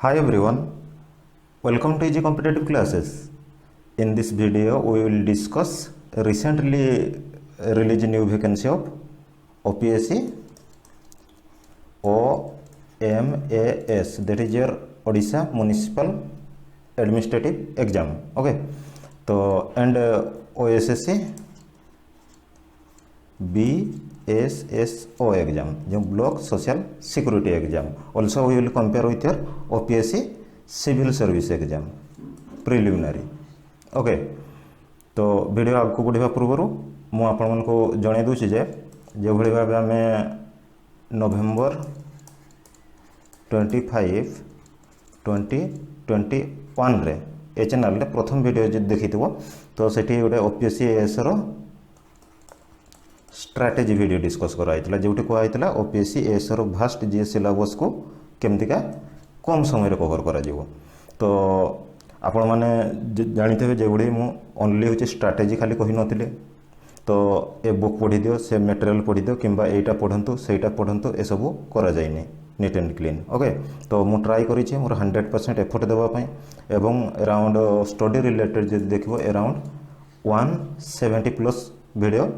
Hi everyone, welcome to Easy Competitive Classes. In this video, we will discuss a recently released new vacancy of OPSC OMAS, that is your Odisha Municipal Administrative Exam. Okay, so and OSSC BSSO exam, जो Block Social Security exam. Also, we will compare with your OPSC Civil Service exam, preliminary. Okay, तो video आगको बढ़िया पूर्व मु आपण मन को जणे दूची जे जो भली भाबे आमे नवेम्बर 25 2021 रे ए चैनल रे प्रथम वीडियो जे देखिथिबो तो सेठी गोटे ओपीएससी एएस रो स्ट्रैटेजी वीडियो डिस्कस कराइतला जोटी को आइतला ओपीएससी एएस रो भास्ट जीएस सिलेबस को केमतिका कम समय रे कवर करा जीवो। तो आपण माने जानिथे जे गुडी मु ओनली होची स्ट्रैटेजी खाली कहि नथिले तो ए बुक पढि दियो से मटेरियल पढि दियो किंबा एटा पढंतु सेटा पढंतु ए सब करा जायनी नीट एंड क्लीन। ओके, तो मु ट्राई करी छी मोर 100% एफर्ट देबा पई एवं अराउंड स्टडी रिलेटेड जे देखिबो around 170 plus video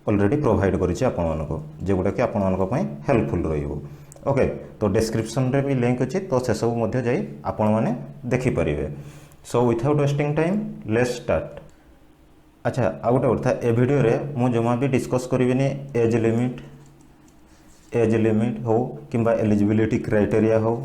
already provide करी छी आपण मानको जेगुडा कि आपण मानको पई हेल्पफुल रहिबो। ओके, तो डिस्क्रिप्शन रे भी लिंक अछि तो से सब मध्ये जाई आपण माने देखि परिबे। So without wasting time let's start. अच्छा, आ गोटे कथा ए वीडियो रे मु जमा भी डिस्कस करिवेनी एज लिमिट हो किंबा एलिजिबिलिटी क्राइटेरिया हो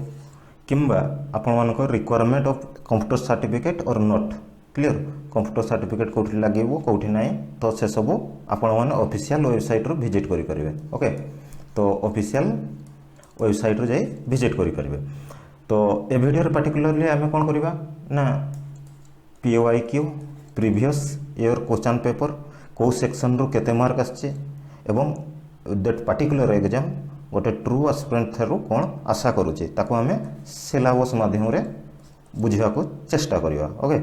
किंबा आपण मानको रिक्वायरमेंट ऑफ कंप्यूटर सर्टिफिकेट और नॉट क्लियर कंप्यूटर सर्टिफिकेट कोठी लागेबो कोठी नाही तो से सब आपण माने ऑफिशियल वेबसाइट रो विजिट करि परिबे। ओके, तो ऑफिशियल वेबसाइट रो जाई विजिट करि परिबे। तो ए वीडियो रे पर्टिकुलरली आमे कोन करबा ना पीओआईक्यू प्रीवियस ईयर क्वेश्चन पेपर को सेक्शन रो केते मार्क आछे एवं दैट पर्टिकुलर एग्जाम गोटे ट्रू एस्पिरेंट थरु कोन आशा करूचे ताको आमे सिलेबस माध्यम रे बुझिबा को चेष्टा करिवा। ओके,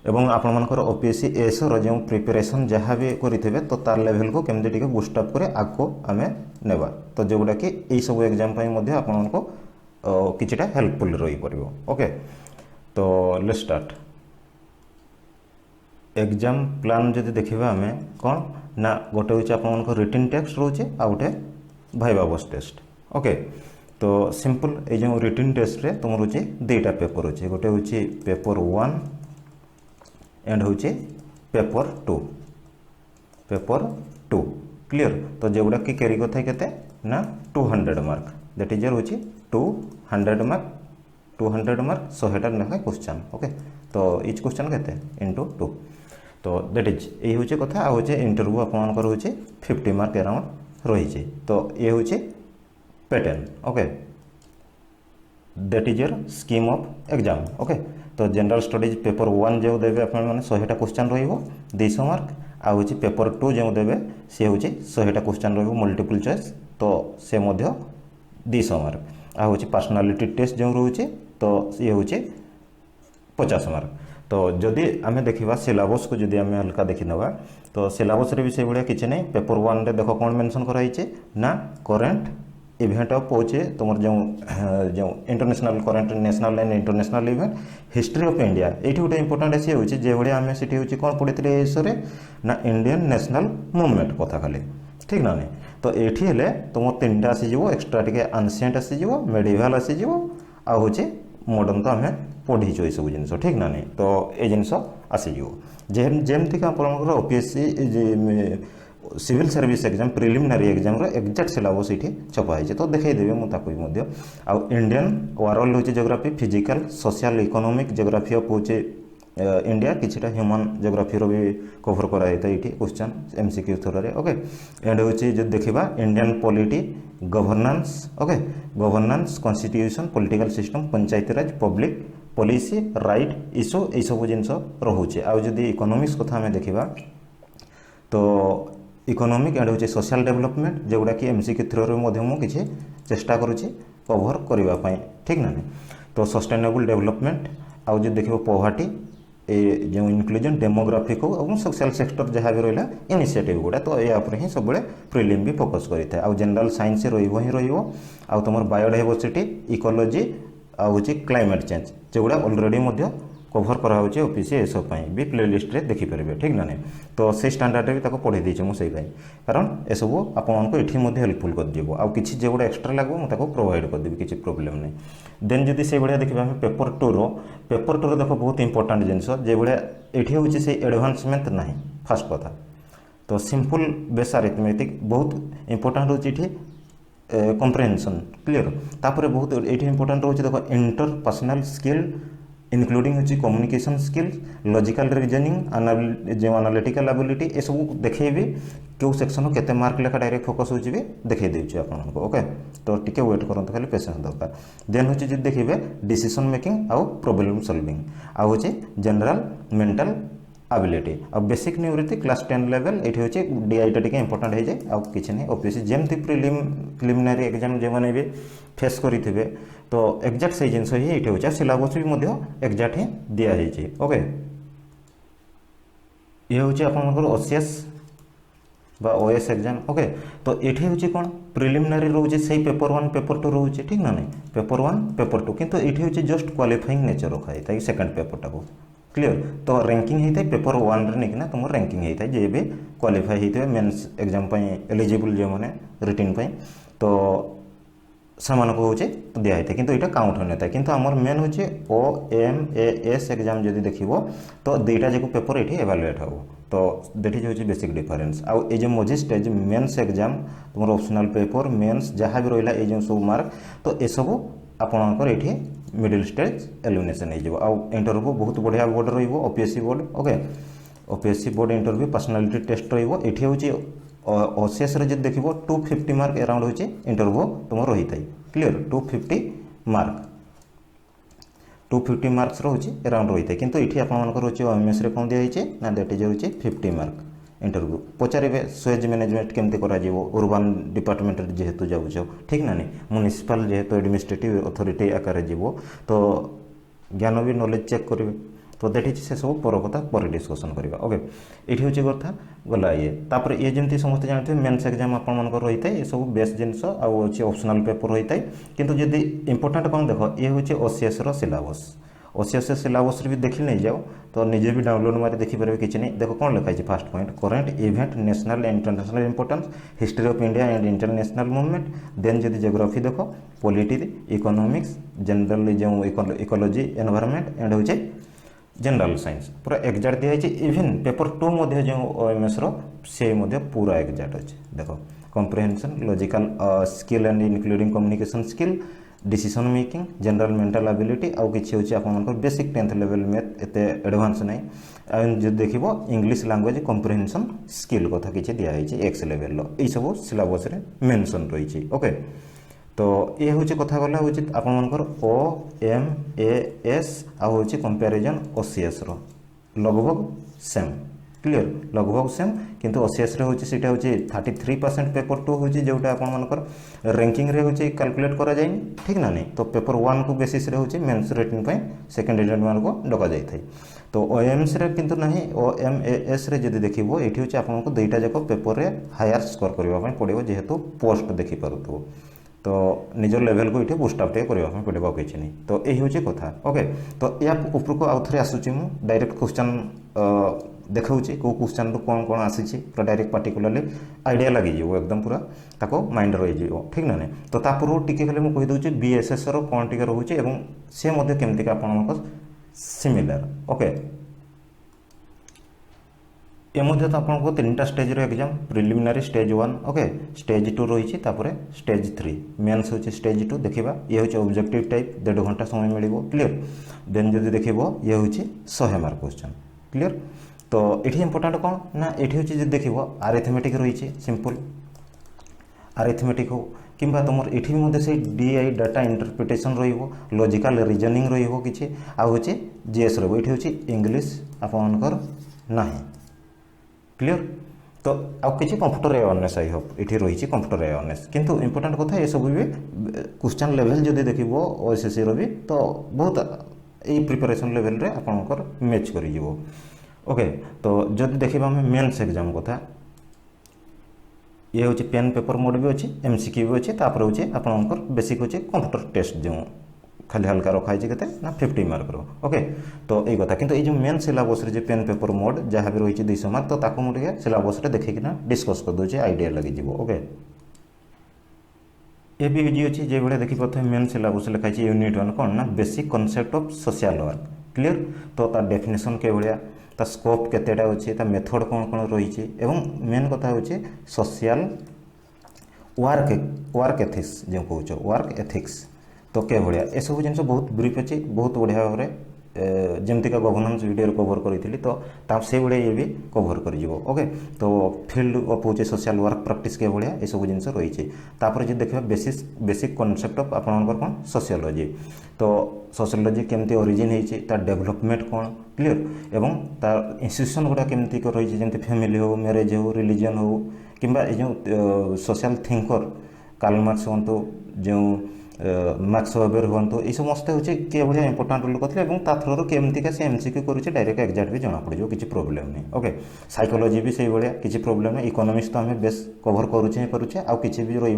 एवं आपण मानकर ओपीएससी एएस रो जो प्रिपरेशन जहाँ भी करिथिबे तो तार लेवल को केमदे टिके बूस्ट अप करे आको आमे नेबा तो जेगुडा कि एई सब एग्जाम पई मध्ये आपण मानको किछटा हेल्पफुल रही परिबो। ओके, तो लेट्स स्टार्ट। एग्जाम प्लान जदि देखिबा हमें कोन ना गोटे होचे आपण मानको रिटन टेक्स्ट रोचे आ गोटे भाइवा बस टेस्ट। ओके, तो सिंपल ए जो रिटन टेस्ट रे तुम रोचे दुईटा पेपर होचे गोटे होचे पेपर 1 एंड होचे पेपर 2 क्लियर। तो जेगुडा कि कैरी करथाय केते ना 200 मार्क दैट इज होचे 200 मार्क 100 नेखा क्वेश्चन। ओके, तो इच क्वेश्चन केते इनटू 2 तो दैट इज ए होचे कथा आ होचे इंटरव्यू आपण मानकर होचे 50 मार्क अराउंड रही छे तो ये होचे pattern. Okay, that is your scheme of exam. Okay, तो जनरल स्टडीज पेपर 1 जो देबे आपण माने 100टा क्वेश्चन रहिबो 200 मार्क आ होचे पेपर 2 जो देबे से होचे 100टा क्वेश्चन रहिबो मल्टीपल चॉइस तो से मध्य 200 मार्क आ होचे पर्सनालिटी टेस्ट जो रहउचे तो ये होचे 50 मार्क। तो जदि आमे देखिबा सिलेबस को जदि आमे हल्का देखि नबा तो सिलेबस रे विषय बढिया किछ नै पेपर 1 रे देखो कोन मेंशन करा हिचे ना करंट इवेंट ऑफ होचे तुमर जो international current national and international event history of India एठी गोटे इंपोर्टेंट एसे होचे जे बढिया आमे सिटी होचे कोन पढितले एसरे ना इंडियन नेशनल मूवमेंट कथा खाली ठीक ना नै तो एठी हेले तुम तीनटा आसी जिवो एक्स्ट्रा टिके एंशिएंट आसी जिवो मेडिवल आसी जिवो आ होचे मॉडर्न तो आमे पढ़ी सब जिनस ठीक ना नहीं तो ये जिनस आसीज जेमती आप OPSC civil service exam preliminary exam रो एग्जैक्ट सिलेबस ये छपाई तो देखईदेवी मुझे आ इंडियन ओवरऑल होची geography physical social economic geography of होचे इंडिया किछटा ह्यूमन ज्योग्राफी रो भी कवर करा जाता है क्वेश्चन एमसीक्यू थ्रू रे। ओके, एंड होची जो देखिबा Indian polity governance. Okay, governance constitution political system Panchayati Raj public policy right issue ये सब जिनस रोचे। आ जदि इकोनॉमिक्स कथा हमें देखिबा तो इकोनॉमिक एंड होचे सोशल डेवलपमेंट जेगुडा कि एमसीक्यू थ्रू रे मध्ये मु किछि चेष्टा करूची कवर करबा पई ठीक ना नहीं तो सस्टेनेबल डेवलपमेंट आ जो देखिबो पॉवर्टी ए जो इनक्लूजन डेमोग्राफिक और सोशल सेक्टर जहाँ भी रहा इनिशिएटिव गुड़ा तो या ही सब प्रिलिम भी फोकस करें आ जनरल साइंस रही तुम बायोडाइवर्सिटी इकोलॉजी आउ हूँ क्लाइमेट चेंज जोड़ा अलरेडी कभर करा ओपीसी ए सब भी प्ले लिस्ट रे देखिपारे ठीक ना नहीं तो से स्टैंडर्ड रे भी पढ़े देचे मुझे कारण ए सब आपको ये हेल्पफुल कर दियो आउ किछि जे गुडा एक्स्ट्रा लागो मुझे प्रोवाइड कर देबी किछि प्रॉब्लम नहीं देन जदि से भाया देखा पेपर टू रो देखो बहुत इंपोर्टेंट जिनस जे भाया ये हूँ से एडवांसमेंट ना फास्ट कथा तो सिंपल बेस अरिथमेटिक बहुत इंपोर्टेंट होची कम्प्रेहेंशन क्लियर तापर बहुत ये इंपोर्टेंट रोचे देखो इंटरपर्सनल स्किल इनक्लूडिंग होची कम्युनिकेशन स्किल्स लॉजिकल रीजनिंग जो एनालिटिकल एबिलिटी ये सब देखिए क्यों सेक्शन केते मार्क लेखा डायरेक्ट फोकस होची भी देखिए देउची आपन ओके तो टिके वेट करंत खाली पेशेंस दरकार देन होची जे देखिबे डिसीजन मेकिंग आउ प्रॉब्लम सॉल्विंग आ होची जनरल मेंटल एबिलिटी आ बेसिक न्यूमेरिक क्लास 10 लेवल ये हूँ डीआई टा इंपोर्टेंट हो जाए आउ किसी नहीं ओपीसी जमती प्रिलिमिनारी एग्जाम जो मैंने भी फेस करेंगे तो एक्जाक्ट से जिन ही ये हो सिलेबस भी एक्जाक्ट ही दिखाई ओके ये हूँ आप ओसीएस बा ओएस एग्जाम ओके तो ये हूँ कौन प्रिलिमिनारी रोचे से पेपर 1 पेपर 2 रोचे ठीक ना नहीं पेपर 1 पेपर 2 किंतु ये हूँ जस्ट क्वालिफाइंग नेचर रखा है सेकेंड पेपर टाक क्लियर तो रैंकिंग होता है पेपर 1 रे नहीं तुम रैंकिंग होता है जे भी क्वालिफाई होते मेंस एग्जाम एलिजिबल जो मैंने रिटर्न तो सामान को होचे दिया होता है किंतु यहाँ काउंट होने था किंतु आमर मेन होचे OMAS एग्जाम जदि देखिबो तो दुईटा जाक पेपर ये एवालुएट हो तो दैट इज होची बेसिक डिफरेंस आउ ए जो मझी स्टेज मेंस एग्जाम तुम ऑप्शनल पेपर मेंस जहाँ भी रहा ये सब मार्क तो ये सब आपणकर ये मिडिल स्टेज एलिमिनेशन हो इंटरव्यू बहुत बढ़िया बोर्ड रोपीएससी board okay OPSC board interview personality test रही ओसीएस रे जब देखो 250 मार्क अराउंड होची इंटरव्यू तुम रही था क्लियर 250 मार्क 250 मार्क्स रोचे अराउंड रही था किंतु ये आपर रोचे ओएमएस रे कौन दिखाई ना दैट इज होची 50 मार्क इंटरव्यू पचारे स्वेज मैनेजमेंट केमती अर्बान डिपार्टमेंट जेहेतु जाऊँ ठीक ना नहीं म्युनिसिपल जेहेतु एडमिनिस्ट्रेटिव अथॉरिटी आकार जीव तो ज्ञान भी नॉलेज चेक करेंगे तो दैट से सब पर कथा पर डिस्कसन करवा ओके ये हूँ कथा गला ये तापर ये जमी समस्त जानते हैं मेन्स एग्जाम आप रही है ये सब बेस्ट जिनस ऑप्शनल पेपर रही है किंतु जदि इंपोर्टेंट कौन देख ये हूँ ओसीएस सिलेबस ओसीएस सिलेबस भी देखी नहीं जाओ तो निजे भी डाउनलोड मारी देखिपारे किसी नहीं देखो कौन लिखाई first point current event national and international importance history of India and international movement then जदि जियोग्राफी देखो पॉलिटी इकोनॉमिक्स जनरल जो इकोलॉजी एनवायरनमेंट एंड होचे जनरल साइंस पूरा एक्जाक्ट दिखाई इवन पेपर 2 जो ओएमएस से पूरा एक्जाक्ट अच्छे देखो comprehension logical skill and including communication skill decision making general mental ability आउ किसी हूँ आप बेसिक 10th लेवल मैथ एत एडवांस नहीं जो देखो इंग्लिश लैंग्वेज कॉम्प्रिहेंशन स्किल कथा किसी दिखाई एक्स लेवल ये सब सिलेबस मेंशन रही ओके तो ये हूँ कथा गला हूँ आपर OMAS आउ कंपैरिजन OCS लगभग सेम क्लियर लगभग सेम किंतु OCS रे होची सीटा होची 33% पेपर 2 होची जोटा आपर रैंकिंग रे होची कैलकुलेट करा जाए ठीक ना नहीं तो पेपर 1 को बेसिस रे होची मेंस रिटन पे सेकंड एटेम्प्ट मान को डका जाई थाई तो OMS रे किंतु नहीं OMAS रे जदि देखिबो एठी होची आपन को दुईटा जाको पेपर रे हायर स्कोर करबा पय पड़िबो जेहेतु पोस्ट देखि पारुथो तो निज लेवल को ये बुस्टअप करने पड़ेगा किसी नहीं तो यही हूँ कथा ओके तो या ऊपर को आउ थे आसूँ डायरेक्ट क्वेश्चन देखा कौ क्वेश्चन रू कौन कौन आसी पूरा डायरेक्ट पार्टिकुलरली आइडिया लगी एकदम पूरा ताको माइंड रही ठीक ना नहीं तो तापूर्व टी खाली मुझे कहीदे बीएसएस कौन टी रोचे सी केमती आप सिमिलर ओके ये मध्य तो आपको 3टा stage exam preliminary stage 1 okay stage 2 रही स्टेज 3 मेन्स होची स्टेज 2 देखा ये हूँ ऑब्जेक्टिव टाइप 1.5 घंटा समय मिल क्लियर देन जब देखो ये हूँ 100 मार्क क्वेश्चन क्लियर तो ये इंपोर्टेंट कौन ना ये हूँ देखो अरिथमेटिक रही सिंपल अरिथमेटिक हो कि तुम ये से DI data interpretation logical reasoning रही आउ जीएस रही हूँ इंग्लिश आपणकर ना क्लियर तो आउ किसी कंप्यूटर अवेयरनेस आई होप ये रही कंप्यूटर अवेयरनेस किंतु इंपोर्टेंट कथा ये सब भी क्वेश्चन लेवल जदि देखो ओएसएससी रो भी तो बहुत यही प्रिपरेशन लेवल रे आपनकर मैच करी जीवो ओके तो जदि देखिबा हम मेंस एग्जाम कथा ये हूँ पेन पेपर मोड भी अच्छी एमसीक्यू भी अच्छी तापर हूँ आपनकर बेसिक हूँ कंप्यूटर टेस्ट जो खाली हल्का रखा है के ना 50 मार्क ओके। तो यही कथा किंतु ये मेन सिलेबस रे पेन पेपर मोड जहाँ भी रही 200 मार्क तो ताको मुझे सिलेबस रे देखिकिना डिस्कस कर दूचे आइडिया लगी ओके। ये भी इजी अच्छी जो भाई देखी प्रथम मेन सिलेबस लिखाई यूनिट 1 कौन ना basic concept of social work clear. तो ता डेफिनेशन के भाया ता स्कोप केतेटा अच्छी ता मेथड कौन कौन रही एवं मेन कथा हूँ सोशल वर्क एथिक्स जो कौच वर्क एथिक्स तो के भाया ये सब जिन बहुत ब्रीफ अच्छी बहुत बढ़िया भाव में जमतीका गवर्नेंस वीडियो कवर करी तो से भाया ये भी कवर कर ओके। तो फील्ड ऑफ हूँ सोशल वर्क प्रैक्टिस के भाया ये सब जिन रही जो देखा बेसिक कॉन्सेप्ट ऑफ आपंकर कौन सोशियोलॉजी तो सोशियोलॉजी केमती ओरिजिन होती डेवलपमेंट कौन क्लियर एवं तार इंस्टीट्यूशन गुड़ा केमती रही जमी फैमिली हो मैरेज हो रिलीजन हो कि जो सोशल थिंकर कार्ल मार्क्स हूँ जो मार्क्स वेबर हूँ ये समस्त हूँ किए भाया इंपोर्टाट रोल करते थ्रू केमती से एमसीक्यू करुचे डायरेक्ट एग्जाक्ट भी जना पड़ किसी प्रोब्लेम नहीं ओके। साइकोलॉजी भी से भाया किसी प्रोब्लेम नहीं इकोनॉमिक्स तो आम बेस कवर करुचे आउ किसी भी रही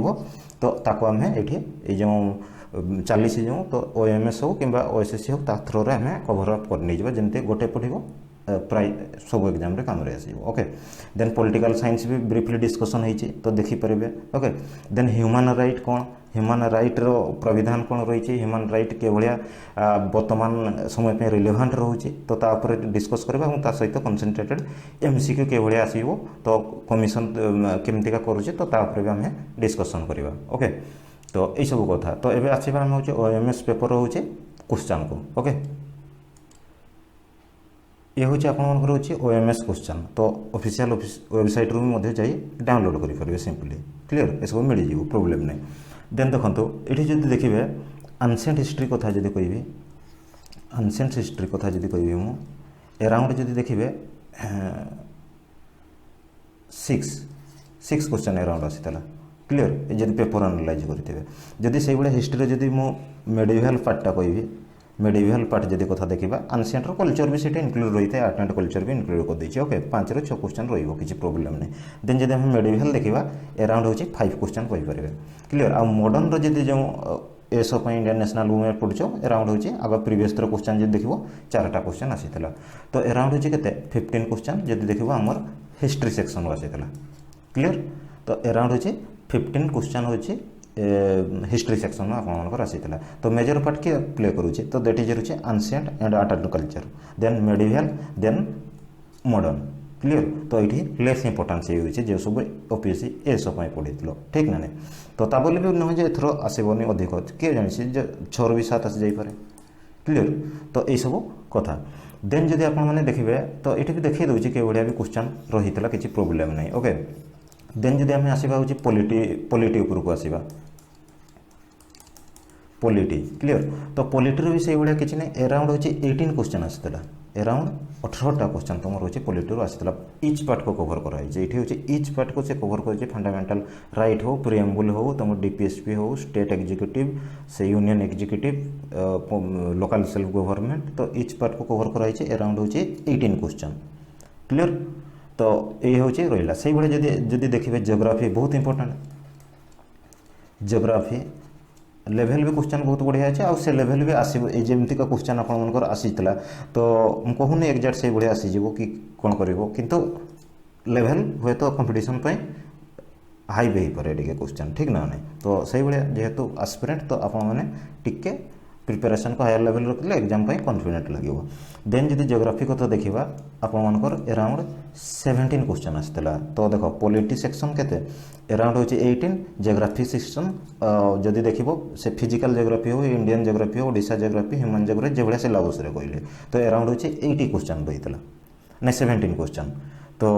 आम ये जो चली जो तो ओएमएस हो कि ओएसएससी हो थ्रू आम कवर अप कर जमी गोटे पढ़ प्राय सब एग्जाम काम ओके। देन पॉलिटिकल साइंस भी ब्रीफली डिस्कसन होती तो देखिपारे ओके। देन ह्यूमन राइट कौन ह्यूमन राइट रो प्रविधान कौन रही ह्यूमन राइट के भाया वर्तमान समय पे रिलेवेंट रोचे तो तापर डिस्कस करवा सहित कनसेंट्रेटेड एमसीक्यू के भाया आसो तो कमिशन केमतीका करुचे तो तापर भी आम डिस्कसन करवा ओके। तो यही सब कथा तो ये आसवा आम हूँ ओएमएस पेपर रोचे क्वेश्चन को ओके। ये हूँ आपर हूँ ओएमएस क्वेश्चन तो ऑफिशियल वेबसाइट रू भी जाई डाउनलोड करेंगे सिंपली क्लियर ये सब मिल जाए प्रोब्लेम नहीं। देन देखो ये जो देखिए एंशिएंट हिस्ट्री कथा जब कहि एंशिएंट हिस्ट्री कथा जब कहि मु अराउंड जब देखिए 6 क्वेश्चन अराउंड आसीला क्लियर जब पेपर एनालाइज करते जदि से भाई हिस्ट्री जब मु मेडिवल पार्टा कहि मेडिवल पार्ट जब कथा देखा एंशिएंट कल्चर भी सीट इनक्लूड रही है आर्ट एंड कल्चर भी इनक्लूड कर देती ओके 5 ରୁ 6 क्वेश्चन रही प्रोब्लेम नहीं। देन जब हम मेडिवल देखा अराउंड हूँ 5 क्वेश्चन कहींपर क्लियर आ मॉडर्न रो जो एसओ इंडियन नेशनल वुमेन पढ़ुच अराउंड हूँ आग प्रीवियस थ्रो क्वेश्चन जब देखो 4टा क्वेश्चन आसीला तो अराउंड हूँ के 15 क्वेश्चन जब देखो आमर हिस्ट्री सेक्शन आसीला क्लियर। तो अराउंड हूँ 15 क्वेश्चन हूँ हिस्ट्री सेक्शन में आपर आसीला तो मेजर पार्ट किए प्ले करुचे तो दैट इज रही ancient and art and culture then medieval then modern clear. तो ये लेस इंपोर्टान्स ये जो सब ओपीएससी ए सब पढ़ी ठीक ना नहीं तो बोले भी नुहे एथर आसबनी अधिक किए जानी 6 ରୁ 7 आसी जापे क्लियर। तो यही सब कथा देन जब आपने देखिए तो ये भी देखिए दूसरी कि भाया भी क्वेश्चन रही है किसी प्रोब्लेम नहीं ओके। देन जब आम आसवा हूँ पॉलिटी उपरको आसवा पॉलिटी क्लियर तो पॉलिटी भी से भाया किसी नहीं अराउंड हूँ 18 क्वेश्चन आसाला अराउंड 18टा क्वेश्चन तुम रोचे पॉलिटी आसाला इच पार्ट को कवर कराई हूँ इच पार्ट को से कवर कर फंडामेंटल राइट हो प्रिएम्बुल हो तुम डीपीएसपी हो स्टेट एग्जीक्यूटिव से union executive local self government तो इच पार्ट को कवर कराई अराउंड हूँ 18 क्वेश्चन क्लियर। तो ये हूँ रहा से भाई जब देखिए जियोग्राफी बहुत इंपोर्टेंट जियोग्राफी लेवल भी क्वेश्चन बहुत बढ़िया अच्छे आउ से लेवल भी आसो जमती का क्वेश्चन आपर आसीला तो कहूनी एक्जाक्ट से भाया आसीज कि कौन कर किंतु लेवल हुए तो कंपटीशन हाई भी हो पारे क्वेश्चन ठीक ना नहीं तो से भाया जेहेतु एस्पिरेंट तो आपने प्रिपेरेसन को हायर लेवल रखिले एग्जाम कॉन्फिडेंट लगे। देन जब जियोग्राफी को तो देखा आपर अराउंड 17 क्वेश्चन आसाला तो देख पॉलिटी सेक्शन केते अराउंड हूँ 18 जियोग्राफी सेक्शन जदि देखो से फिजिकल जियोग्राफी हो इंडियन जियोग्राफी हो ओडिशा जियोग्राफी ह्यूमन जियोग्राफी जो भाया सिलेबस कहले तो अराउंड हूँ 80 क्वेश्चन रही है ना 17 क्वेश्चन तो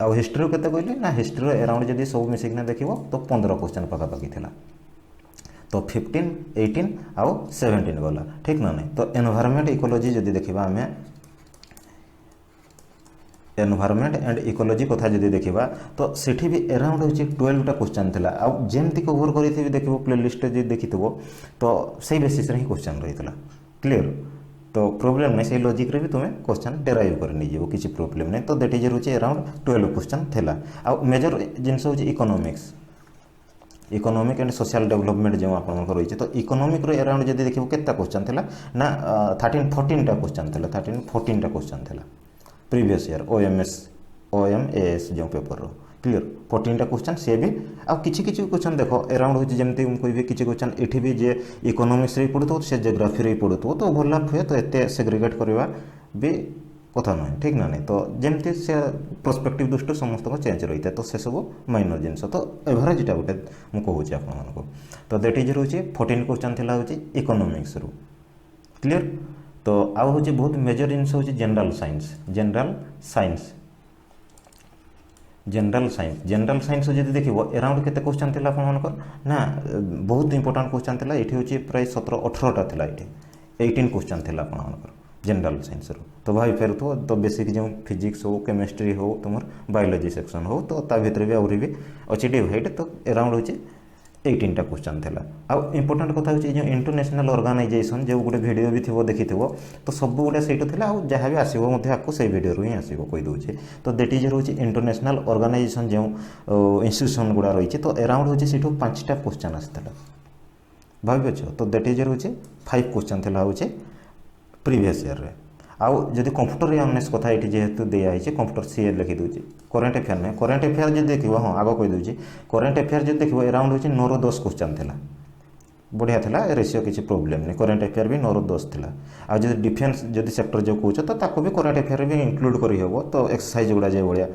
आउ हिस्ट्री के कहली ना हिस्ट्री अराउंड जब सब मिसिकना देखो तो 15 क्वेश्चन पखापाखि था तो 15 18 आउ 17 गला ठीक ना नहीं। तो एनवायरनमेंट इकोलॉजी जब देखा आम एनवायरनमेंट एंड इकोलॉजी कथा जब देखा तो सेठी भी अराउंड हूँ 12टा क्वेश्चन था आउ जमती कवर करी देखो प्ले लिस्ट जो देखी तो से बेसिस ही क्वेश्चन रही है क्लियर। तो प्रोब्लेम नहीं से लॉजिक रे भी तुम्हें क्वेश्चन डेराइव कर नहीं किसी प्रोब्लेम नहीं तो दैट इज रही अराउंड 12 क्वेश्चन था। आ मेजर जिनस हूँ economics economic and social development जो आप रही है तो इकोनॉमिक अराउंड जब देखिए केतना क्वेश्चन थिला ना 13-14 क्वेश्चन थिला 13-14 क्वेश्चन थिला प्रीवियस ईयर OMAS जो पेपर रो क्लियर 14 क्वेश्चन सी भी आ किछि क्वेश्चन देखो अराउंड हो जमती कोई भी किछि क्वेश्चन एठी भी जे इकोनॉमिक्स रे पढुतो से ज्योग्राफी रे पढुतो तो ओवरलैप हुए तो एते सेग्रीगेट करबा भी कथा नहीं ठीक ना नहीं तो जमती से पर्सपेक्टिव दृष्टि समस्त को चेंज रही है तो से सब माइनर जिनस तो एवरेजटा गोटे मुझे कहूँ आपको तो दैट इज रोचे 14 क्वेश्चन थिला होची इकोनॉमिक्स रू क्लियर तो आउ होची बहुत मेजर जिनस होची जनरल साइंस जब देखिए अराउंड केते क्वेश्चन थिला आपनकर ना बहुत इंपोर्टेंट क्वेश्चन थिला एठी होची प्राय 17-18टा थिला एठी 18 क्वेश्चन थिला आपनकर जनरल साइंस रो तो भाई फेर तो बेसिक जो फिजिक्स हो केमिस्ट्री हो तुम बायोलॉजी सेक्शन हो तो ता भीतर भी आउरी भी अच्छी डिवाइड तो अराउंड होची 18टा क्वेश्चन थिला आ इंपोर्टेंट कथा होची जो इंटरनेशनल ऑर्गेनाइजेशन जो गुटे वीडियो भी थिबो देखिथिबो तो सब गुटे सेट थिला आ जहाँ भी आसीबो मध्ये आको से वीडियो रो ही आसीबो कोइ दोचे तो दैट इज होची इंटरनेशनल ऑर्गेनाइजेशन जो इंस्टीट्यूशन गुडा रही तो अराउंड होची सेठो 5टा क्वेश्चन आस्थिला भाबि छ तो दैट इज होची 5 क्वेश्चन थिला होची प्रीवियस ईयर रे आउ जदि कंप्यूटर अवेयरनेस कथा ये जेहेतु दिया है कंप्यूटर सीए लिखी दूसरी करेन्ट अफेयर नहीं करेन्ट अफेयर जो देखो हाँ आग कहीदे करेन्ट अफेयर जो देखो अराउंड होची 9-10 क्वेश्चन थिला बढ़िया थिला रेशियो किसी प्रोब्लेम नहीं करेन्ट अफेयर भी 9-10 थिला आ जो डिफेन्स जदि सेक्टर जो कौच तो ताको भी करेन्ट अफेयर भी इंक्लूड करी हेबो तो एक्सरसाइज गुड़ा जो भाया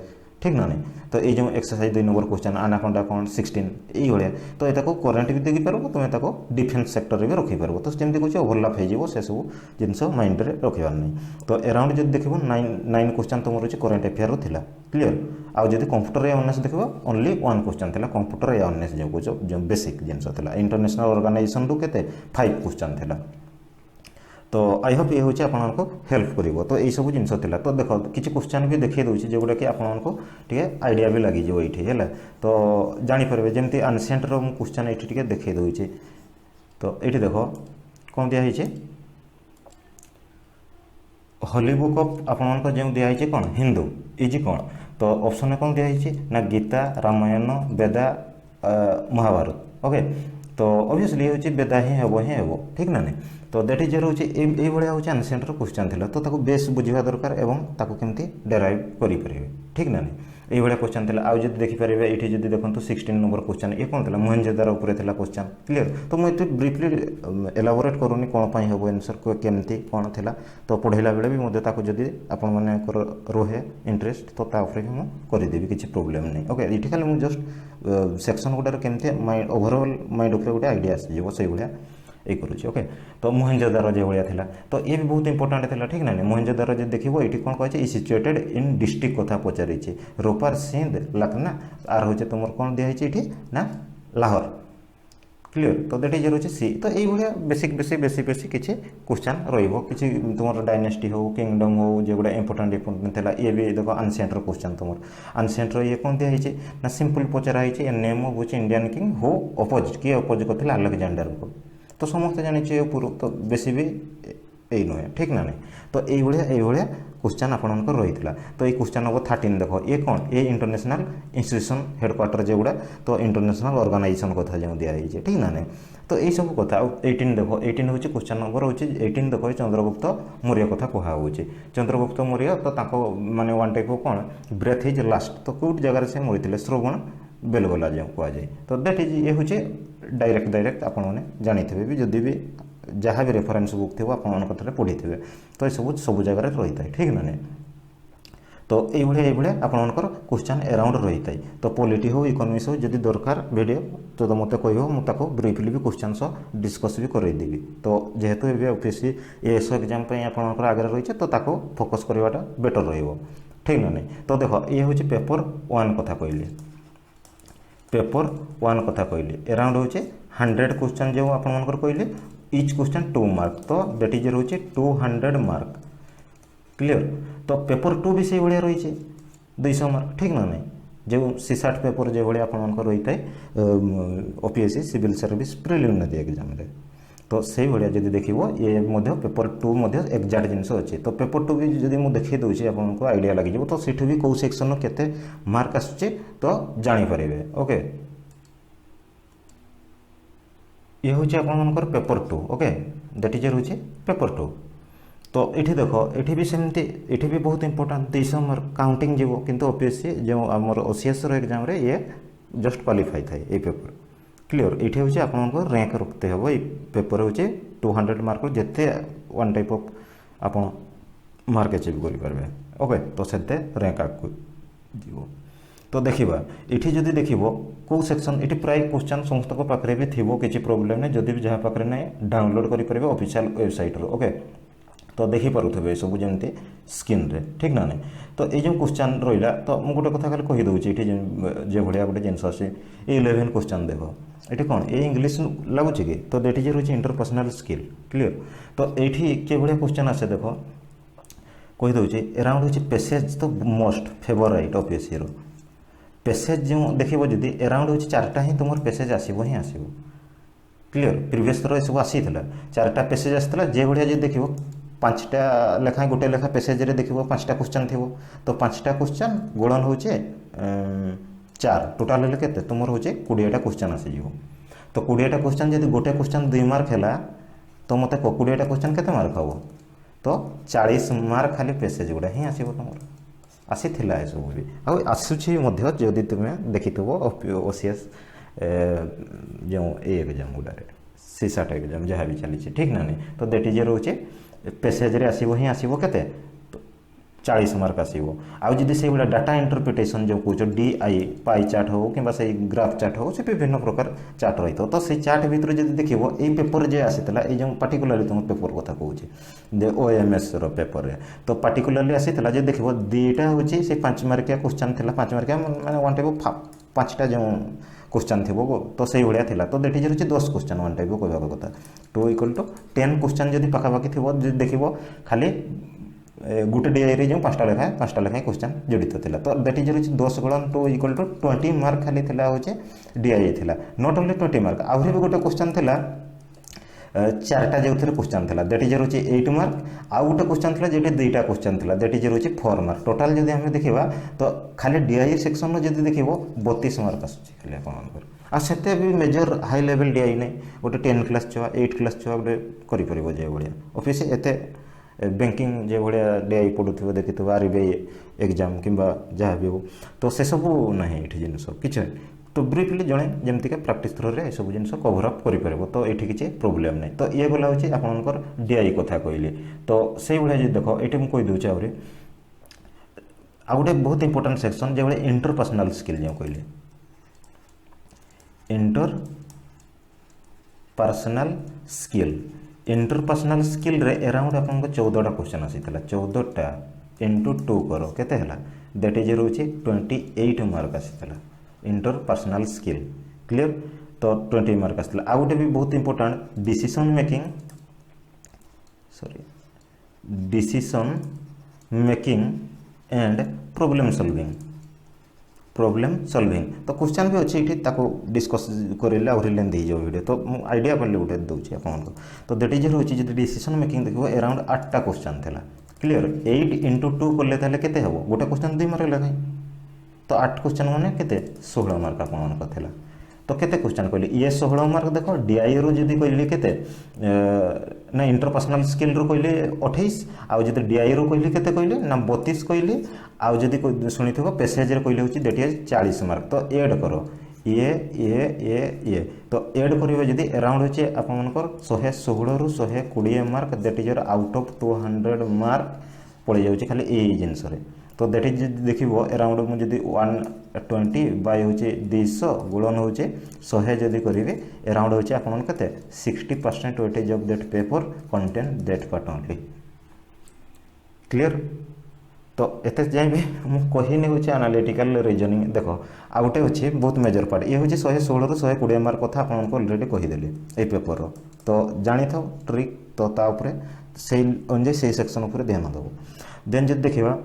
ठीक ना नहीं तो ये जो एक्सरसाइज 2 नंबर क्वेश्चन आनाकोंडा कौन 16 ये भाया तो ये करेन्ट भी देखी पार तुम्हें डिफेन्स सेक्टर भी रखिपार तो जमी कहे ओवरलैप हो से सब जिनस माइंड में रखार नहीं तो अराउंड जब देख 9 क्वेश्चन तुम रही करेन्ट अफेयर थिला क्लियर आउ जब कंप्यूटर अवेयरनेस देख ओनली 1 क्वेश्चन थिला कंप्यूटर अवेयरनेस जो कौच जो बेसिक जिनस इंटरनेशनल ऑर्गेनाइजेशन रू के 5 क्वेश्चन थिला तो आई होप ये हूँ आपको हेल्प करिवो तो यही सब जिनस थिला तो देख किसी क्वेश्चन भी देखिए दूसरी जोटा कि आपको टे आइडिया भी लगी ये है तो जानीपर जमी आनसेंट क्वेश्चन ये देखिए दूसरी तो ये देख कौन दिखाई होली बुक ऑफ आपको जो दिखाई कौन हिंदू इज कौन तो ऑप्शन कौन दिखाई ना गीता रामायण वेदा महाभारत ओके तो ऑब्वियसली ये वेदा ही हेबो ठीक ना नहीं तो दैट इज रोचे ये भाया हूँ आनसेंट क्वेश्चन थिला तो ताको बेस बुझा दरकार एवं ताको केमती डेराइव करेंगे ठीक ना नहीं ये क्वेश्चन थिला आउ जब देखिपारे ये जब देखो 16 नंबर क्वेश्चन ये कौन था मोहनजोदारो उपर थिला क्वेश्चन क्लियर तो मुझे ब्रीफली एलाबोरेट करूनी कौन पाई हम आंसर केमती कौन थिला तो पढ़ेला बेले भी मध्य ताको जदि आपण माने रोहे इंटरेस्ट तो तापर भी मुझे करदेवी किसी प्रोब्लेम नहीं ओके ये खाली मुझे जस्ट सेक्शन गुटार केमती माइंड ओवरऑल माइंड उपर गोटे आइडिया आसीज से भाया ये करुच्छे ओके तो मोहनजोदारो जो भाया थिला तो ये भी बहुत इंपोर्टेंट थिला ठीक ना मोहनजोदारो जो देखो ये कौन कहे सिचुएटेड इन डिस्ट्रिक्ट कथा पचारि रोपार सिंध लखना आर हूँ तुम कौन दिखाई ना लाहौर क्लियर तो दैट इज रोचे सी तो ये बेसिक किसी क्वेश्चन रही तुम डायनेस्टी हो किंगडम हो जो गुड़ा इंपोर्टेंट था ये भी देखो आनसेंटर क्वेश्चन तुम आनसेंटर ये कौन दिखाई ना सिंपल पचरा नेम ऑफ इंडियन किंग हो अपोज किए अपोज करते अलेक्जेंडर को तो समस्त जानी पूर्व तो बेसी भी यही नुहे ठीक ना नहीं तो ये क्वेश्चन आपंकर रही है तो ये क्वेश्चन नंबर 13 देखो ये कौन ये इंटरनेशनल इंस्टीट्यूशन हेडक्वार्टर जो गुड़ा तो इंटरनेशनल ऑर्गेनाइजेशन कथा जो दिखाई ठीक ना नहीं तो यही सब कथा 18 देखो 18 हूँ क्वेश्चन नंबर हूँ 18 देखो चंद्रगुप्त मौर्य कथा कहुच्छे चंद्रगुप्त मौर्य तो माने वन टाइप कौन ब्रेथ इज लास्ट तो कौट जगार से मरी श्रवण बेलगोला जो कहुए तो दैट इज ये हूँ डायरेक्ट आपने जानी भी जदि भी जहाँ भी रेफरेन्स बुक थी आप पढ़ी थे तो ये सब जगार रही है ठीक ना नहीं तो ये आपंकर क्वेश्चन अराउंड रही है तो पॉलिटी हो इकोनॉमिक्स हो जदि दरकार वीडियो तो मत कह मुझे ब्रीफली भी क्वेश्चन डिस्कस भी करदेवी तो जेहेतु यूपीएससी एएसओ एग्जाम आपंकर आगे रही है तो फोकस करवाटा बेटर रही ठीक ना नहीं तो देख ये हूँ पेपर 1 कथा कहली पेपर 1 कथा कहली अराउंड होचे 100 क्वेश्चन जो आपंकर कहले इच क्वेश्चन 2 मार्क तो दैट इज रोचे 200 मार्क क्लियर तो पेपर 2 भी से भाया रही 200 मार्क ठीक ना नहीं जो CSAT पेपर जो भाया आपंकर रही है OPSC civil service preliminary exam रे तो से भाया जब देखो ये पेपर 2 एक्जाक्ट जिनस अच्छे तो पेपर 2 भी जब मुझे देखी दूसरी आपको आइडिया लगे तो सेठ भी कौ सेक्शन केते मार्क आसुचे तो जानीपर ओके ये हूँ आपंकर पेपर 2 ओके दैट इज हूँ पेपर 2 तो ये देख ये भी सेमती ये भी बहुत इंपोर्टेंट 200 मार्क काउंटिंग जीव किंतु ओपीएससी जो आमर ओसीएस एग्जाम रे ये जस्ट क्वालिफाई थाए ये पेपर क्लियर ये हूँ आप रैंक रखते हे ये पेपर हूँ 200 मार्क जिते वन टाइप ऑफ आप मार्क अचीव करेंगे ओके तो से रैंक आगे जीव तो देखा ये जदि देख कौ सेक्शन ये प्राय क्वेश्चन समस्त पाखे भी थी किसी प्रोब्लेम नहीं जदि भी जहाँ पाखे ना डाउनलोड करेंगे ऑफिशियल वेबसाइट ओके तो देखिपे सब जमी स्क्रीन रे ठीक ना नहीं तो ये जो क्वेश्चन रहा तो मुझे गोटे कथा खाली कहीदे ये जो भाया गोटे जिनस अच्छे 11 क्वेश्चन देख ये कौन ये इंग्लीश लगुच कि तो दैट इज रोचे इंटरपर्सनल स्किल क्लियर तो ये के भाया क्वेश्चन आसे देख कहीदे अराउंड हो पैसेज तो मोस्ट फेवराइट ओपीएससी पैसेज जो देखो जदि अराउंड हो 4टा ही तुम पैसेज आसो ही आसो क्लियर प्रीवियस थर सब आसी 4टा पैसेज आसाला जो भाया जो देखो 5टा लेखा गोटे लेखा पैसेज रे देखो 5टा क्वेश्चन थी तो 5टा क्वेश्चन गुणन हो 4 टोटाल हेल्ले के तुम हो 20टा क्वेश्चन आसीज तो 20टा क्वेश्चन जब गोटे क्वेश्चन 2 मार्क है तो मत 20टा क्वेश्चन के मार्क हम तो 40 मार्क खाली पैसेज गुड़ा ही आसो तुम आसी सब भी आसूची जदि तुम्हें देखी ओसीएस जो एग्जाम गुड़ा सीसाट एग्जाम जहाँ भी चली ठीक ना नहीं तो दैट इज रोचे पैसेज रे आसो ही आसो के 40 मार्क आसो आदि से भाई डाटा इंटरप्रिटेशन जो कौच DI पाई चार्ट हो कि से ग्राफ चार्ट हो से विभिन्न प्रकार चार्ट रही तो से चार्ट भितर जब देख ये पेपर जे आसाला ये जो पार्टिकुलाली तुम पेपर कथा कहे OMS पेपर रे तो पार्टिकुलाली आसाला जो देख 2टा हूँ से 5 मार्किया क्वेश्चन थी 5 मार्किया मैंने वन टाइप 5टा जो क्वेश्चन थी तो से भाया था तो दैट इज रोचे 10 क्वेश्चन वन टाइप कह कथा 2 = 10 क्वेश्चन जब पखापाखि थी देख खाली गोटे DI रे जो 5टा लेखाएं क्वेश्चन जड़ित था तो दैट इज रोचे 10 × 2 = 20 मार्क खाली हूँ DI था नॉट ओनली 20 मार्क आहरी भी गोटे क्वेश्चन था 4टा जो क्वेश्चन था दैट इज रोचे 8 मार्क आउ गोटे क्वेश्चन था जो 2टा क्वेश्चन था दैट इज रोचे 4 मार्क टोटाल जब आम देखा तो खाली DI सेक्शन जब देख 32 मार्क आसूँ खाली आते भी मेजर हाई लेवल DI नहीं गोटे 10 क्लास छुआ 8 क्लास छुआ गोटे करें जो भाया ऑफिस एत बैंकिंग जो भाया DI पढ़ुव देखी RBI एग्जाम कि जहाँ भी हो तो से सब ना ये जिन कि तो ब्रीफली जड़े जमीक प्राक्ट थ्रो रे सब जिन कभरअप कर तो ये किसी प्रोब्लेम नहीं तो ये गला हूँ आपंकर DI कथा कहली तो से भाया जो देख ये मुझे कहीदे आहरी आ गए बहुत इंपोर्टेंट सेक्शन जो भाई इंटरपर्सनल स्किल जो कहली इंटरपर्सनल स्किल रे अराउंड आप 14टा क्वेश्चन आसाला 14टा × 2 करो केते हला दैट इज रोचे 28 मार्क आसाला इंटरपर्सनल स्किल क्लियर तो 20 मार्क आसाला आ गोटे भी बहुत important decision making and problem solving तो क्वेश्चन भी अच्छे ये डिस्कस करेंगे आहरी लेंदी जो वीडियो तो आइडिया पड़े गोटे दूसरी आपको तो दैट इज रोचे जो डिसीजन मेकिंग देखो अराउंड 8टा क्वेश्चन था क्लियर 8 × 2 कले के हम गोटे क्वेश्चन 2 मार्क लगे तो 8 क्वेश्चन मैंने के 16 मार्क आप तो केते क्वेश्चन कहली ये 16 मार्क देख DI रो जदि कहली केते ना इंटरपर्सनल स्किल रो कहली 28 आउ जदि DI रो कहली केते कहली ना 32 कहली आउ जदि शुणी पैसेज रे कहली होची दैट इज 40 मार्क तो ऐड करो ये तो ऐड करिवे जदि अराउंड होचे आपनकर 116 ରୁ 120 mark that is out of 200 mark पड़ जाउची खाली ए जिनस रे तो दैट इज देखो अराउंड मुझे 120 बाय हूँ 200 गुणन हूँ 100 जदि करेंगे अराउंड हूँ आप 60% weightage of that paper contain that part only clear तो एत जाए भी मुझे कहनी हूँ एनालिटिकल रीजनिंग देख आ गोटे अच्छे बहुत मेजर पार्ट ये हूँ 116 ରୁ 120 मार्क कथा आपको अलरेडी कहीदेली ये पेपर तो जानी था ट्रिक तो ताऊपर से अनुजाई से सेक्शन उपर ध्यान देव देन जब देखा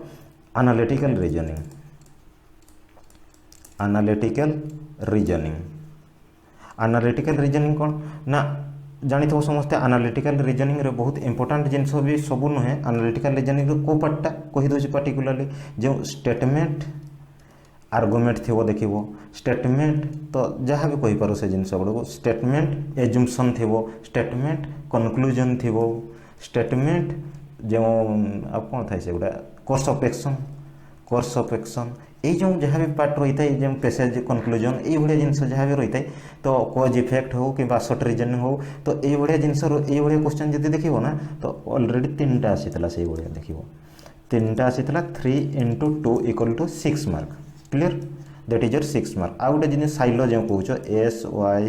एनालिटिकल रीजनिंग कौन ना जानी थो समस्ते एनालिटिकल रीजनिंग रे बहुत इंपोर्टेंट जिनस भी सब नुहे एनालिटिकल रीजनिंग रो को पार्टा कही दउची पार्टिकुलरली जो स्टेटमेंट आर्गुमेंट थी देखिबो स्टेटमेंट तो जहाँ भी कही पारो से जिनस गुड़ा स्टेटमेंट एजुमसन थी स्टेटमेंट कनक्लूजन थी स्टेटमेंट जो आप कौन था से गुड़ा कोर्स ऑफ एक्शन ये जो जहाँ भी पार्ट रही है जो पैसेज कनक्लूजन ये भाया जिन जहाँ भी रही है तो कज इफेक्ट हो कि शॉर्ट रीजन हो तो ये भाया जिनस ये भाया क्वेश्चन जब देखो ना तो ऑलरेडी 3टा आसीला से भाया देखो 3टा आसीला 3 × 2 = 6 mark clear that is your 6 mark आ गोटे जिन साइलो जो कहो SY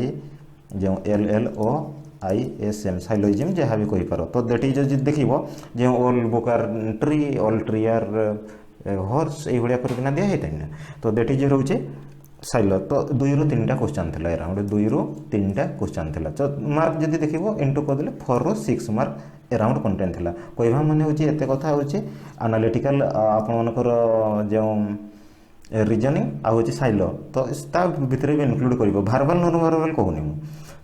जो LLOISM साइलोइजिम जहाँ भी कही पार तो दैट इज देखो जो all vocabulary all trier horse ये भाया करना दिखाई ना तो दैट इज रोचे साइलो तो 2 ରୁ 3टा क्वेश्चन थी अराउंड 2 ରୁ 3टा क्वेश्चन थी तो मार्क जब देखो इंटू करदे 4 ରୁ 6 मार्क अराउंड कंटेंट थी कहवा माने होची एते कथा होची एनालिटिकल आपनकर जो रीजनिंग आ होची साइलो तो ता भितर भी इंक्लूड करिवो वर्बल नॉन वर्बल कहूनी मु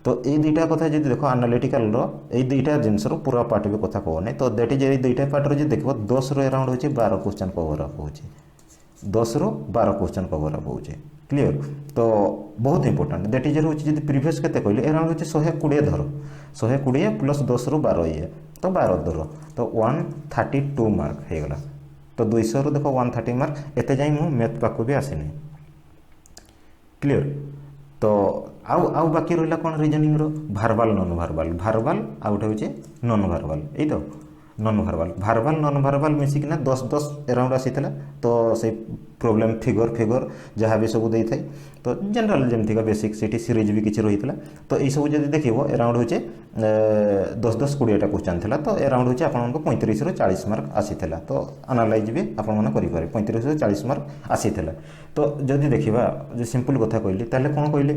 तो ये 2टा कथा जब देखो एनालिटिकल रो ये 2टा जिनस पूरा पार्ट भी कथा कहने तो दैट इज 2टा पार्ट रो देखो 10 ରୁ अराउंड होची 12 क्वेश्चन कवर अप होची 10 ରୁ 12 क्वेश्चन कवर अप होची क्लियर तो बहुत इंपोर्टेंट दैट इज होची जब प्रीवियस केते कहले अराउंड होची 120 धरो 120 प्लस 10 ରୁ 12 ये तो 12 धरो तो 132 मार्क हो गला तो 200 ରୁ देखो 130 मार्क एते जाई मु मैथ पाको भी आसीनी क्लियर तो आउ बाकी रहा कौन रीजनिंग रो वर्बल नॉन वर्बल आ गोटे होचे नॉन वर्बल यही तो नॉन वर्बल नॉन वर्बल मिसिकना 10 अराउंड आसीला तो से प्रॉब्लम फिगर जहाँ भी सब दे थाई तो जनरल जमती का बेसिक सिटी सीरीज भी किसी रही तो ये सब जब देखो अराउंड होचे 10 20 क्वेश्चन थी तो अराउंड होचे आपन 35 ରୁ 40 मार्क आसीला तो एनालाइज भी आपन करि पारे 35 ରୁ 40 मार्क आसीला तो जदि देखिबा जे सिंपल कथा कहली ताले कोन कहली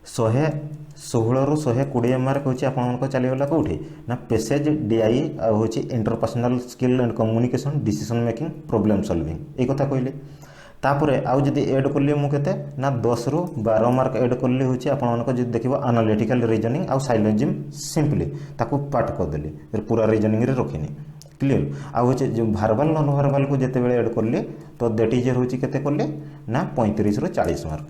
116 ରୁ 120 मार्क होची आपन चलीगला कौटी ना पैसेज DI होची interpersonal skill and communication decision making problem solving ये कथा कहली तापर आउ जदि ऐड करली मु केते ना 10 ରୁ 12 मार्क ऐड करली होची आपन जदि देखिबो एनालिटिकल रीजनिंग आउ साइलोजिम सिंपली ताकू पार्ट कर देली पूरा रीजनिंग रे रखिनी क्लियर आ होची जो वर्बल नॉन वर्बल को जते बेले ऐड करली तो दैट इज होची केते करली ना 35 ରୁ 40 मार्क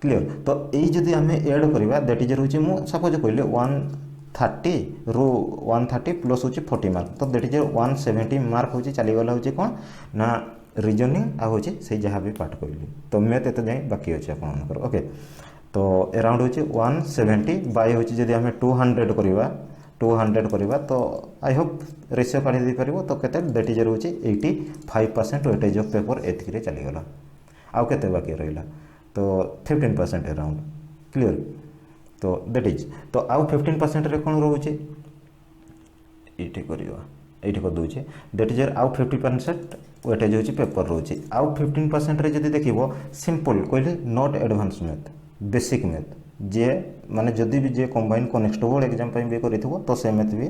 क्लियर तो ये जदि आम एड करवा दैट इज रोचे मु सपोज कहले 130 ରୁ 130 प्लस होची 40 मार्क तो दैट इज 170 मार्क होची चली गला होची कोन ना रीजनिंग आ होची से जहाँ भी पाठ कहली तो मैथ एते जाई बाकी अछि आपनकर ओके तो अराउंड होची 170 बाय होची जदि आम 200 करवा तो आई होप रेशियो काढी दे परबो तो केते दैट इज रोची 85% वेटेज ऑफ पेपर एतिक रे चली गला आ केते बाकी रहिला तो 15% अराउंड क्लियर तो दैट इज तो आउ 15% रे कोन रोचे एठी करिवा एठी को दोचे दैट इज आउ 50% वेटेज होची पेपर रोचे आउ 15% रे जदि देखिबो सिंपल कहले not advance math basic math जे माने जदि भी जे कंबाइन कनेक्टेबल एग्जाम पे भी करिथबो तो से मैथ भी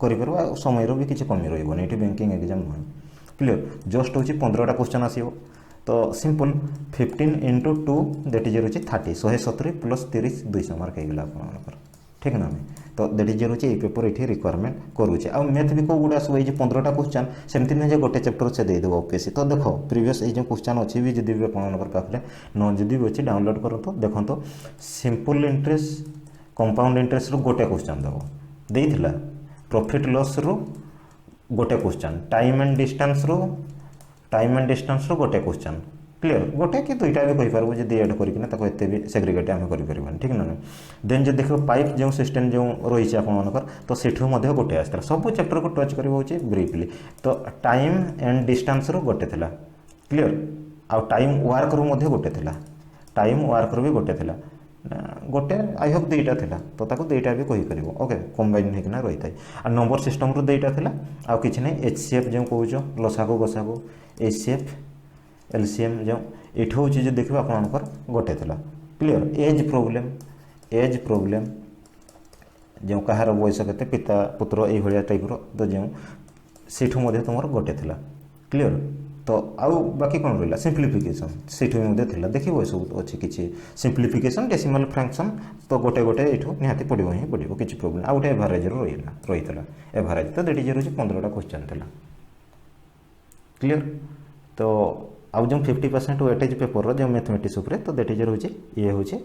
करि परबा समय रो भी किछ कमी रहइबो नै एठी बैंकिंग एग्जाम नै क्लियर जस्ट होची 15टा क्वेश्चन आसीबो तो सिंपल 15 × 2 दैट इज रोचे 30 170 प्लस 30 200 मार्क होगा आप ठीक ना तो दैट इज रोचे ये पेपर ये रिक्वायरमेंट करुचे आ मैथ भी कौ गुड़ा सब ये 15टा क्वेश्चन सेमती नहीं गोटे चैप्टर से देदेव ओपीएससी तो देख प्रीवियस ये क्वेश्चन अच्छी भी जब भी पाखे न जब भी अच्छी डाउनलोड करते देखो तो सिंपल इंटरेस्ट कंपाउंड इंटरेस्ट रू गोटे क्वेश्चन देला प्रॉफिट लॉस रू गोटे क्वेश्चन टाइम एंड डिस्टेंस रो गोटे क्वेश्चन क्लियर गोटे कि 2टा भी कहि पारबो जदि ऐड करिकना ताको एते भी सेग्रीगेट हम करि परबन ठीक ना देन जे देखो पाइप जो सिस्टम जो रही छै आपन मनकर तो सेठो मध्ये गोटे आस्त्र सब चैप्टर को टच करबो होचे ब्रीफली तो टाइम एंड डिस्टेंस रो गोटे थिला क्लियर आ टाइम वर्क रो मध्ये गोटे थिला टाइम वर्क रो भी गोटे थिला गोटे आई होप 2टा थिला तो ताको 2टा भी कहि परिबो ओके कंबाइन हेकना रही थाई आ नंबर सिस्टम रो 2टा थिला आ किछ नै एचसीएफ जो कहउजो लसागो गसागो एचसीएफ एलसीएम जो एठो चीज देखबो आपनकर गोटे थिला क्लियर एज प्रॉब्लम जो कहार बयस केते पिता पुत्र ए भलिया टाइप रो तो जो सेठो मध्ये तुमर गोटे थिला क्लियर तो आउ बाकी कौन रहा सिंप्लिफिकेशन सेठू मध्ये थिला देखिबो सब अछि किछि सिंप्लिफिकेशन डेसिमल फ्रैक्शन तो गोटे गोटे एठो निहाती पडिबो ही पडिबो किछि प्रॉब्लम आ गोटे एवरेज रो रहितला एवरेज तो दैट इज 15टा क्वेश्चन थिला क्लियर तो आउ जो 50% वेटेज पेपर जो मैथमेटिक्स उपरे तो दैट इजर होची ये होची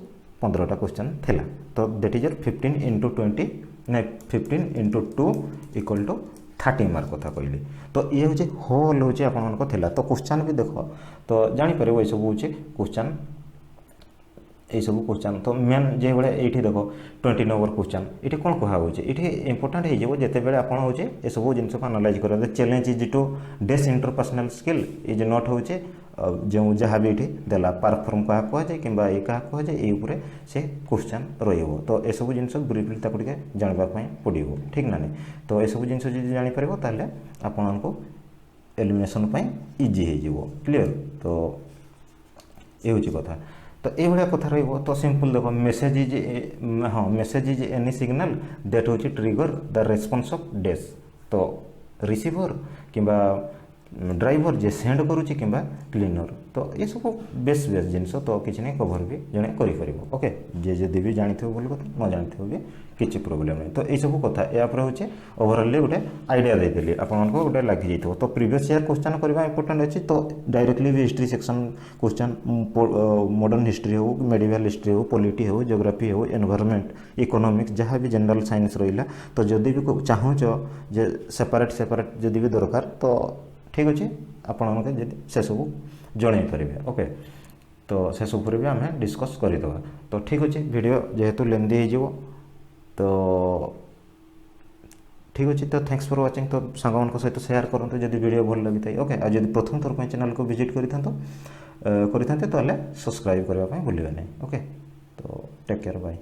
15टा क्वेश्चन थिला तो दैट इजर 15 into 20 ना 15 into 2 इक्वल टू 30 मार्क कथा कहली तो ये होची होल होची आपन मन को थिला तो क्वेश्चन भी देखो तो जानि परिबो ए सब होची क्वेश्चन ये सब क्वेश्चन तो मेन जे बड़े ये देख 20 नंबर क्वेश्चन ये कौन कहुचे ये इंपोर्टाट हो जिते बड़े आप हो सब जिन को एनालाइज कर चैलेंज इज टू डेस इंटरपर्सनल स्किल इज नॉट हो जो जहाँ भी ये देला परफॉर्म क्या कहुए कि ये क्या कहुए ये से क्वेश्चन रो तो ये सब जिन ब्रीफली टे जानवाई पड़ो ठीक ना नहीं तो ये सब जिन जापर ताले आपण को एलिमिनेशन इजी हो क्लीयर तो ये हूँ कथा तो ये कथा रही तो सिंपल देखो मेसेज इज हाँ message is any signal that हूँ ट्रिगर द रेस्पॉन्स ऑफ डेस तो रिसीवर किंबा ड्राइवर जे सेंड करुच्ची कि क्लीनर तो ये सब बेस बेस जिनस तो किसी नहीं कभर भी जड़े कर ओके जे जदि भी जानी बोल कथा न जानी भी किसी प्रोब्लेम नहीं तो ये सब कथा यापर हूँ ओवरअली गोटे आइडिया देदेली आपको गोटे लगी जाइए तो प्रीवियस ईयर क्वेश्चन करवा इंपोर्टेंट अच्छी तो डायरेक्टली भी history section question modern history हो मेडिवल हिस्ट्री हो पॉलिटी हो जियोग्राफी हो एनवायरनमेंट इकोनॉमिक्स जहाँ भी जनरल साइंस रहा तो जदि भी चाहूच जे सेपरेट सेपरेट जदि भी दरकार तो ठीक अच्छे आपड़ी से सब जन पारे ओके तो से सब भी आम डिस्कस करदे तो ठीक अच्छे वीडियो जेहेतु लेंदी हो तो ठीक अच्छे तो थैंक्स फॉर वाचिंग तो सांग सहित शेयर करूँ जब वीडियो भल लगी था ओके आज प्रथम थर चैनल को विजिट करें तो सब्सक्राइब करने भूलें नहीं ओके तो टेक केयर बाय।